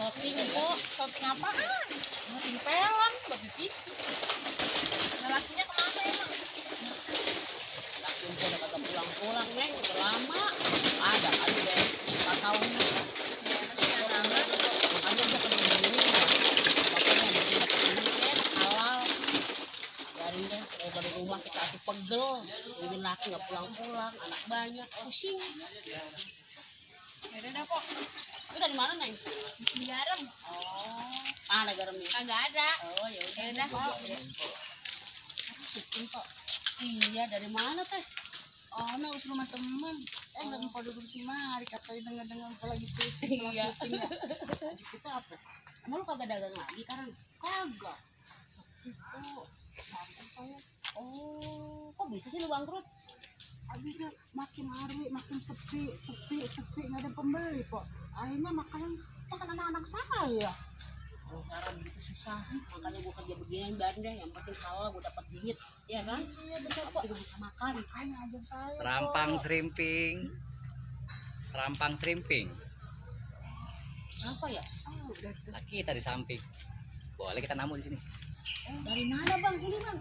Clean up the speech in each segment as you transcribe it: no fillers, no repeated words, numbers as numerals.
Shooting kok. Shooting apaan? Shooting film, baju TV. Nah, lakinya kemana emang? Laki udah kagak pulang-pulang, Neng. Udah lama. Ada kali deh. 4 tahun. Ya, nanti anak-anak. Makanya dia kena dulu. Bapaknya ada punya duit, halal. Biarin deh, dari rumah kita asik pegel. Mungkin laki nggak pulang-pulang, anak banyak, pusing. Yaudah dah kok. Lu dari mana, Neng? Di Garam. Oh, ada garamnya? Kagak ada. Oh, ya udah. Aku syuting kok. Iya, dari mana teh? Oh, nah usah rumah temen. Nggak mau duduk sih mari katanya dengar apa lagi syuting. Iya. Syuting ya. Adik kita apa? Emang lu kagak dagang lagi sekarang? Kagak. Itu bangkrut saya. Oh, kok bisa sih lu bangkrut? Habisnya makin hari makin sepi nggak ada pembeli kok. Akhirnya makan anak-anak saya. Oh, sekarang begitu susah, makanya gue kerja begini deh, yang penting halal gue dapat duit, ya kan? Iya betul kok. Gue bisa makan, makanya aja saya. Terampang shrimping. Apa ya? Oh, udah tuh. Laki kita di samping. Boleh kita namu di sini. Dari mana bang? Sini bang.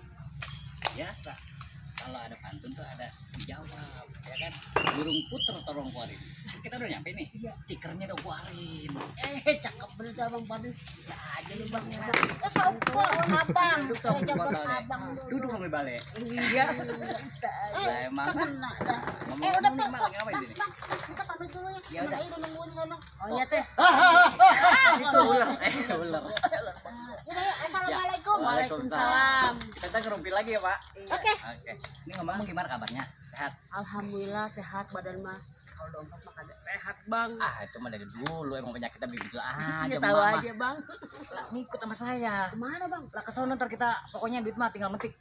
Biasa. Kalau ada pantun tuh ada dijawab, ya kan? Burung puter tolong keluarin. Kita udah nyampe nih. Iya. Tikernya udah keluarin. Cakep bener tuh abang Padin. Bisa aja lu bang. Tahu kok abang. Abang duduk dong di balik. Iya. Bisa aja. Lah emang Kena dah. ngomong nih mak lagi ngapain di sini? Kita pamit dulu ya. Ya udah. Udah nungguin di sana. Oh iya teh. Itu ular. Ular. Yaudah ya, assalamualaikum. Waalaikumsalam. Kita ngerumpi lagi ya, Pak. Oke. Oke. Ini ngomong gimana kabarnya? Sehat? Alhamdulillah sehat badan mah. Kalau dompet mah kagak sehat bang. Itu mah dari dulu emang penyakitnya begitu aja. Ya tahu Mama. aja bang. Lah ngikut sama saya. Kemana bang? Lah ke sono ntar kita pokoknya duit mah tinggal metik.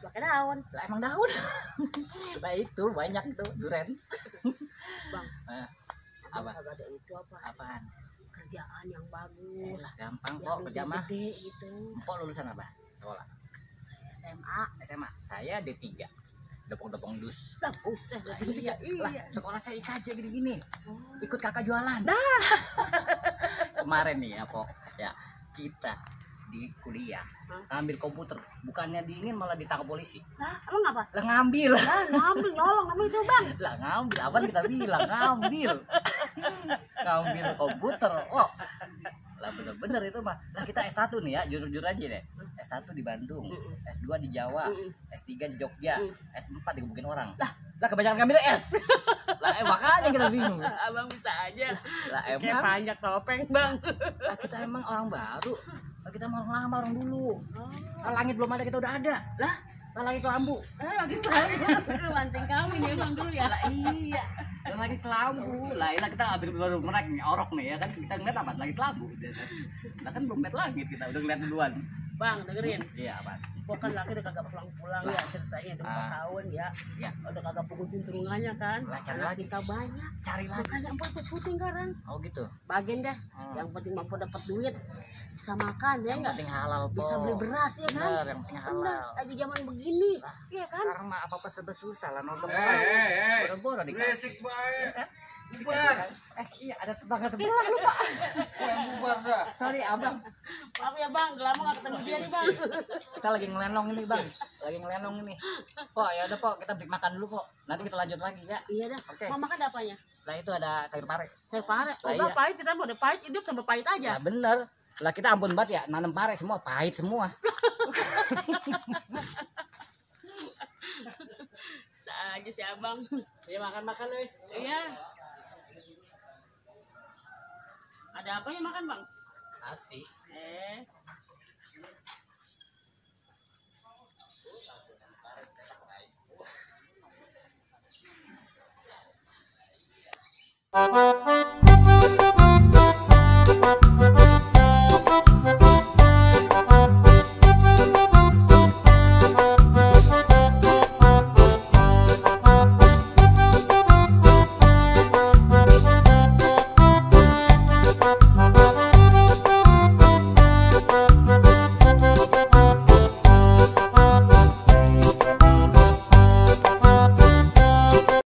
Pakai daun. Lah emang daun. Lah itu banyak tuh duren. Bang. Apa? Kagak ada itu apa? Apaan? Kerjaan yang bagus. Lah gampang Yang kok kerja mah. gede gitu. Empok lulusan apa? Sekolah. Saya SMA. SMA. Saya D3. Dopong-dopong dus. Lah buset. Iya. Lah sekolah saya IKJ gini-gini. Ikut kakak jualan. Kemarin nih ya Pok. Ya, kita di kuliah ngambil komputer, bukannya diingin malah ditangkap polisi. Lah, emang apa? Lah ngambil. Lah, ngambil nyolong ngambil itu bang. Lah ngambil apa kita bilang ngambil. Ngambil komputer. Oh. Lah bener-bener itu mah. Lah kita S1 nih ya, jujur aja deh. S1 di Bandung, S2 di Jawa, S3 di Jogja, S4 digebukin orang. Lah kebanyakan ngambil S. Lah makanya kita bingung. Abang bisa aja. Lah Kayak emang panjang topeng bang. lah kita emang orang baru. Lah kita mau orang lama orang dulu. Lah langit belum ada kita udah ada. Lah langit kelambu. Lagi selalu manting kami nih bang dulu ya. Lah iya. Lah langit kelambu. Lah kita habis baru menek nih orok nih ya kan kita ngeliat apa? Langit kelambu. Lah kan belum ngeliat langit kita udah ngeliat duluan. Bang dengerin. Iya apa? Gua kan laki udah kagak pulang-pulang ya ceritanya udah 4 tahun ya. Iya. Udah kagak pugutin turunannya kan. Lah, cari Anak lagi. kita banyak. Cari lagi. Makanya empat ikut syuting sekarang. Oh gitu. Bagian dah. Yang penting mampu dapat duit. Bisa makan ya Yang enggak? penting halal po. Bisa beli beras ya kan? Bener, yang penting halal. Bener. Lagi zaman begini. Iya kan? Sekarang mah apa-apa serba susah lah nonton boro-boro dikasih. Berisik baik. Bubar. Iya ada tetangga sebelah lupa. Bubar dah. Sorry abang. Maaf ya bang, udah lama gak ketemu dia nih bang. Kita lagi ngelenong ini bang. Lagi ngelenong ini. Kok ya udah kok kita break makan dulu kok. Nanti kita lanjut lagi ya. Iya dah. Oke. Mau makan apanya? Lah itu ada sayur pare. Saya pare. Lah, Udah iya. pahit kita mau udah pahit hidup sampai pahit aja. Lah bener. Lah kita ampun banget ya nanam pare semua pahit semua. Saja si abang. Ya makan-makan euy. Iya. Ada apa ya makan bang? Nasi. Eh.